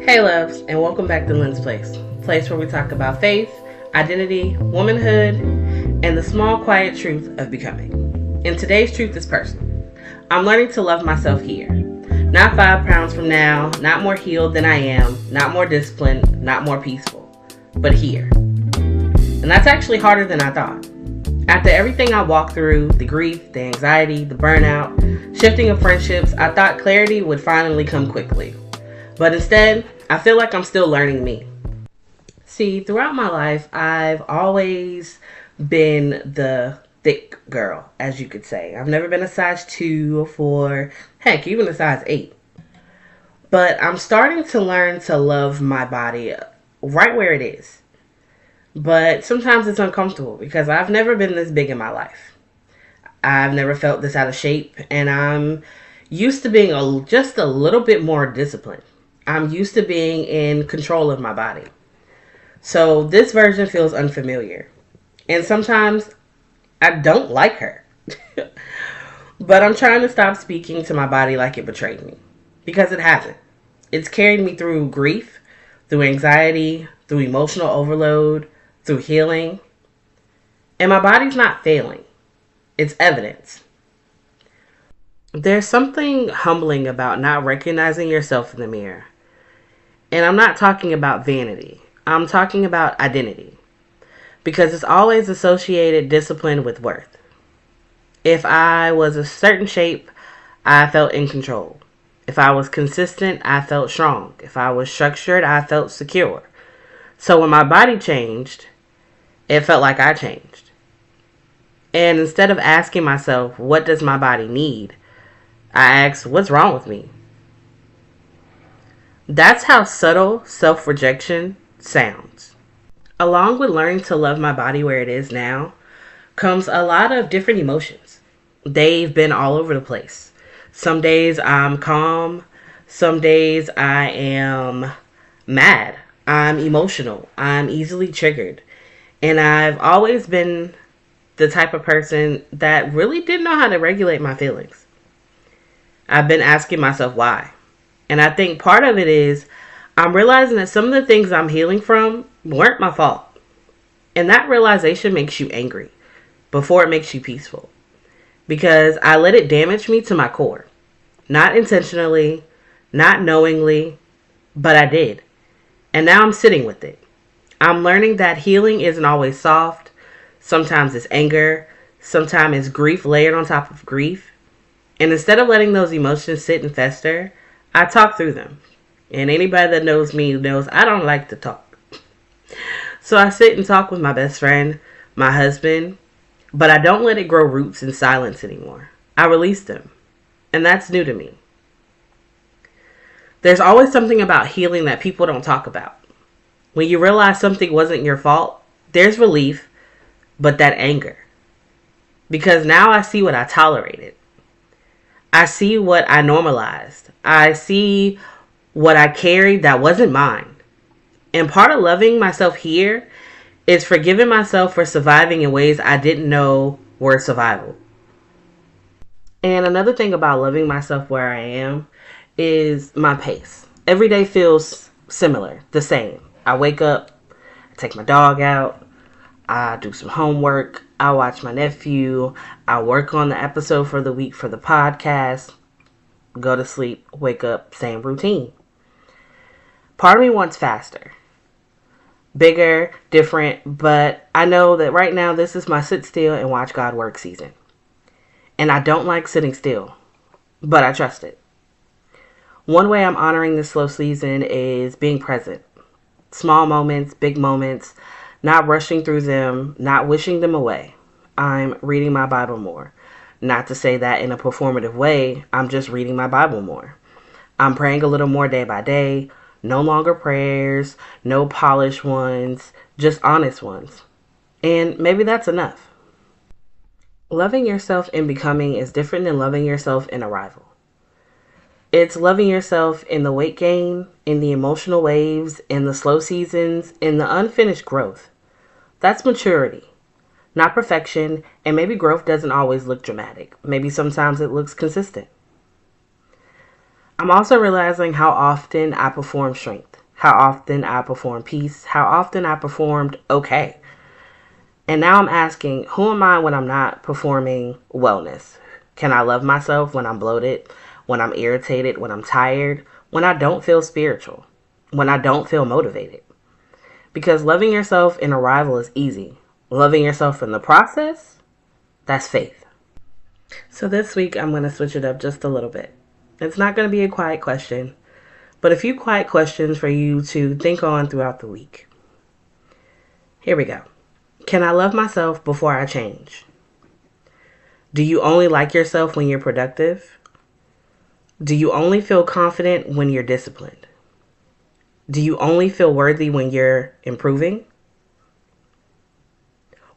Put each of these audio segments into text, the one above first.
Hey loves, and welcome back to Lynn's Place where we talk about faith, identity, womanhood, and the small quiet truth of becoming. And today's truth is personal. I'm learning to love myself here. Not 5 pounds from now, not more healed than I am, not more disciplined, not more peaceful, but here. And that's actually harder than I thought. After everything I walked through, the grief, the anxiety, the burnout, shifting of friendships, I thought clarity would finally come quickly. But instead, I feel like I'm still learning me. See, throughout my life, I've always been the thick girl, as you could say. I've never been a size 2 or 4, heck, even a size 8. But I'm starting to learn to love my body right where it is. But sometimes it's uncomfortable because I've never been this big in my life. I've never felt this out of shape, and I'm used to being just a little bit more disciplined. I'm used to being in control of my body. So this version feels unfamiliar. And sometimes I don't like her. But I'm trying to stop speaking to my body like it betrayed me. Because it hasn't. It's carried me through grief, through anxiety, through emotional overload, through healing. And my body's not failing. It's evidence. There's something humbling about not recognizing yourself in the mirror. And I'm not talking about vanity. I'm talking about identity. Because it's always associated discipline with worth. If I was a certain shape, I felt in control. If I was consistent, I felt strong. If I was structured, I felt secure. So when my body changed, it felt like I changed. And instead of asking myself, what does my body need? I asked, what's wrong with me? That's how subtle self-rejection sounds. Along with learning to love my body where it is now, comes a lot of different emotions. They've been all over the place. Some days I'm calm. Some days I am mad. I'm emotional. I'm easily triggered. And I've always been the type of person that really didn't know how to regulate my feelings. I've been asking myself why. And I think part of it is I'm realizing that some of the things I'm healing from weren't my fault. And that realization makes you angry before it makes you peaceful. Because I let it damage me to my core. Not intentionally, not knowingly, but I did. And now I'm sitting with it. I'm learning that healing isn't always soft. Sometimes it's anger. Sometimes it's grief layered on top of grief. And instead of letting those emotions sit and fester, I talk through them. And anybody that knows me knows I don't like to talk. So I sit and talk with my best friend, my husband, but I don't let it grow roots in silence anymore. I release them. And that's new to me. There's always something about healing that people don't talk about. When you realize something wasn't your fault, there's relief, but that anger. Because now I see what I tolerated. I see what I normalized. I see what I carried that wasn't mine. And part of loving myself here is forgiving myself for surviving in ways I didn't know were survival. And another thing about loving myself where I am is my pace. Every day feels similar, the same. I wake up, I take my dog out, I do some homework, I watch my nephew, I work on the episode for the week for the podcast, go to sleep, wake up, same routine. Part of me wants faster, bigger, different, but I know that right now this is my sit still and watch God work season. And I don't like sitting still, but I trust it. One way I'm honoring this slow season is being present. Small moments, big moments, not rushing through them, not wishing them away. I'm reading my Bible more. Not to say that in a performative way, I'm just reading my Bible more. I'm praying a little more day by day. No longer prayers, no polished ones, just honest ones. And maybe that's enough. Loving yourself in becoming is different than loving yourself in arrival. It's loving yourself in the weight gain, in the emotional waves, in the slow seasons, in the unfinished growth. That's maturity, not perfection, and maybe growth doesn't always look dramatic. Maybe sometimes it looks consistent. I'm also realizing how often I perform strength. how often I performed peace, how often I performed okay. And now I'm asking, who am I when I'm not performing wellness? Can I love myself when I'm bloated, when I'm irritated, when I'm tired, when I don't feel spiritual, when I don't feel motivated? Because loving yourself in arrival is easy. Loving yourself in the process, that's faith. So this week, I'm going to switch it up just a little bit. It's not going to be a quiet question, but a few quiet questions for you to think on throughout the week. Here we go. Can I love myself before I change? Do you only like yourself when you're productive? Do you only feel confident when you're disciplined? Do you only feel worthy when you're improving?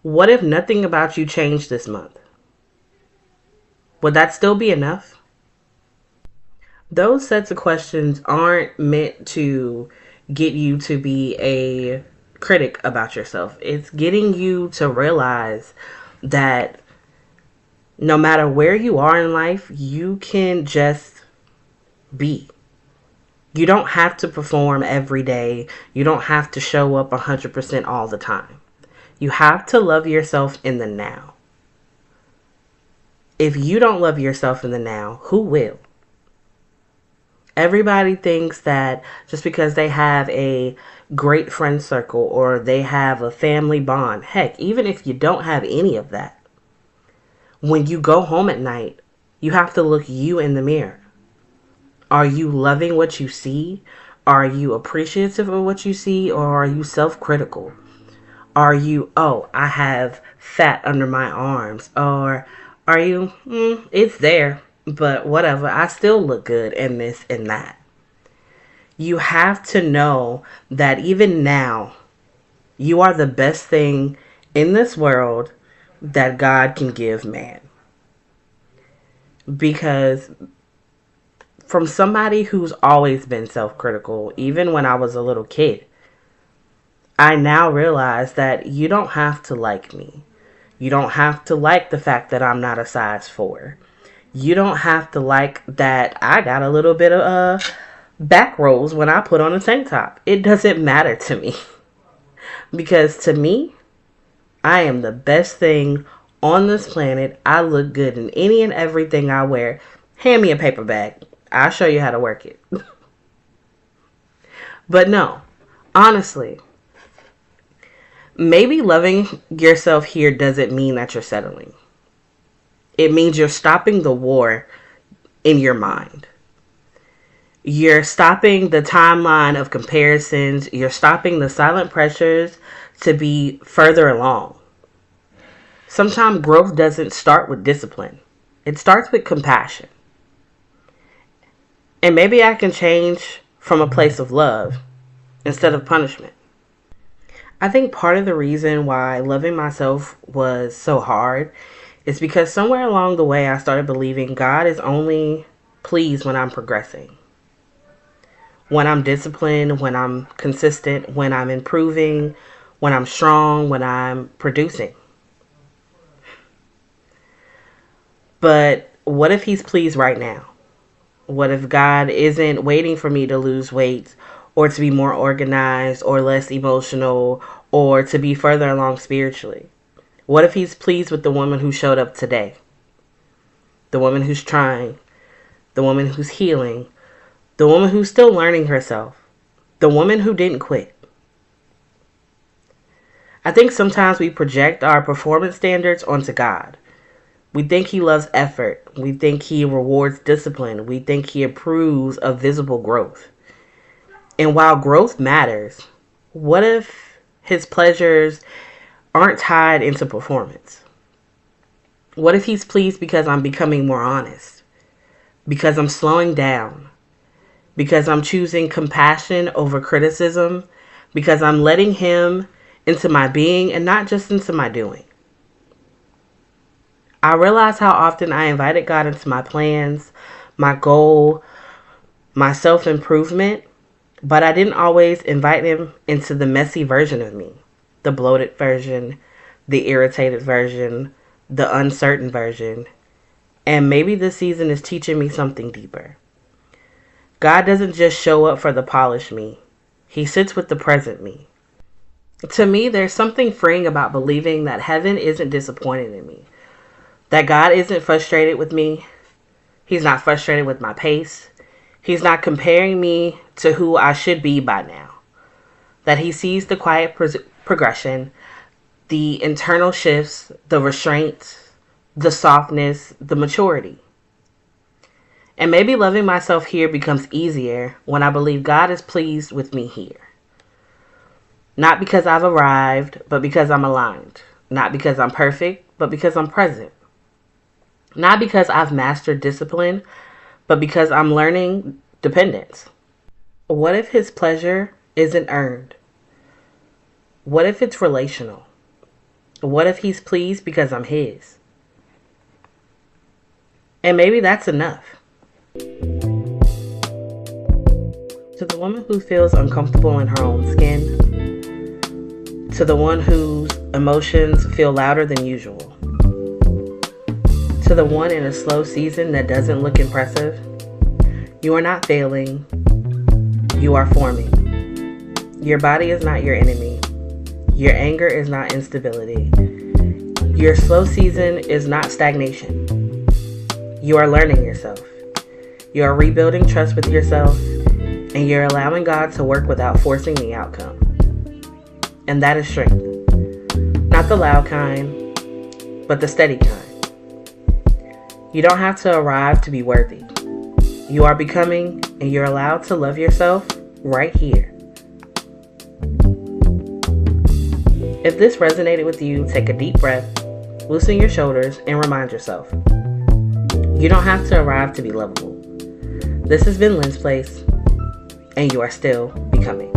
What if nothing about you changed this month? Would that still be enough? Those sets of questions aren't meant to get you to be a critic about yourself. It's getting you to realize that no matter where you are in life, you can just be. You don't have to perform every day. You don't have to show up 100% all the time. You have to love yourself in the now. If you don't love yourself in the now, who will? Everybody thinks that just because they have a great friend circle or they have a family bond, heck, even if you don't have any of that, when you go home at night, you have to look you in the mirror. Are you loving what you see? Are you appreciative of what you see? Or are you self-critical? Are you, oh, I have fat under my arms? Or are you, it's there, but whatever, I still look good in this and that. You have to know that even now, you are the best thing in this world that God can give man. Because from somebody who's always been self-critical, even when I was a little kid, I now realize that you don't have to like me. You don't have to like the fact that I'm not a size 4. You don't have to like that I got a little bit of back rolls when I put on a tank top. It doesn't matter to me. Because to me, I am the best thing on this planet. I look good in any and everything I wear. Hand me a paper bag. I'll show you how to work it. But no, honestly, maybe loving yourself here doesn't mean that you're settling. It means you're stopping the war in your mind. You're stopping the timeline of comparisons. You're stopping the silent pressures to be further along. Sometimes growth doesn't start with discipline. It starts with compassion. And maybe I can change from a place of love instead of punishment. I think part of the reason why loving myself was so hard is because somewhere along the way I started believing God is only pleased when I'm progressing. When I'm disciplined, when I'm consistent, when I'm improving, when I'm strong, when I'm producing. But what if He's pleased right now? What if God isn't waiting for me to lose weight or to be more organized or less emotional or to be further along spiritually? What if He's pleased with the woman who showed up today? The woman who's trying, the woman who's healing, the woman who's still learning herself, the woman who didn't quit. I think sometimes we project our performance standards onto God. We think He loves effort. We think He rewards discipline. We think He approves of visible growth. And while growth matters, what if His pleasures aren't tied into performance? What if He's pleased because I'm becoming more honest? Because I'm slowing down? Because I'm choosing compassion over criticism? Because I'm letting Him into my being and not just into my doing? I realize how often I invited God into my plans, my goal, my self-improvement, but I didn't always invite Him into the messy version of me, the bloated version, the irritated version, the uncertain version. And maybe this season is teaching me something deeper. God doesn't just show up for the polished me. He sits with the present me. To me, there's something freeing about believing that heaven isn't disappointed in me. That God isn't frustrated with me. He's not frustrated with my pace. He's not comparing me to who I should be by now. That he sees the quiet progression, the internal shifts, the restraints, the softness, the maturity. And maybe loving myself here becomes easier when I believe God is pleased with me here. Not because I've arrived, but because I'm aligned. Not because I'm perfect, but because I'm present. Not because I've mastered discipline, but because I'm learning dependence. What if his pleasure isn't earned? What if it's relational? What if he's pleased because I'm his? And maybe that's enough. To the woman who feels uncomfortable in her own skin, to the one whose emotions feel louder than usual, to the one in a slow season that doesn't look impressive, you are not failing, you are forming. Your body is not your enemy. Your anger is not instability. Your slow season is not stagnation. You are learning yourself. You are rebuilding trust with yourself, and you're allowing God to work without forcing the outcome. And that is strength. Not the loud kind, but the steady kind. You don't have to arrive to be worthy. You are becoming, and you're allowed to love yourself right here. If this resonated with you, take a deep breath, loosen your shoulders, and remind yourself, you don't have to arrive to be lovable. This has been Lynn's Place, and you are still becoming.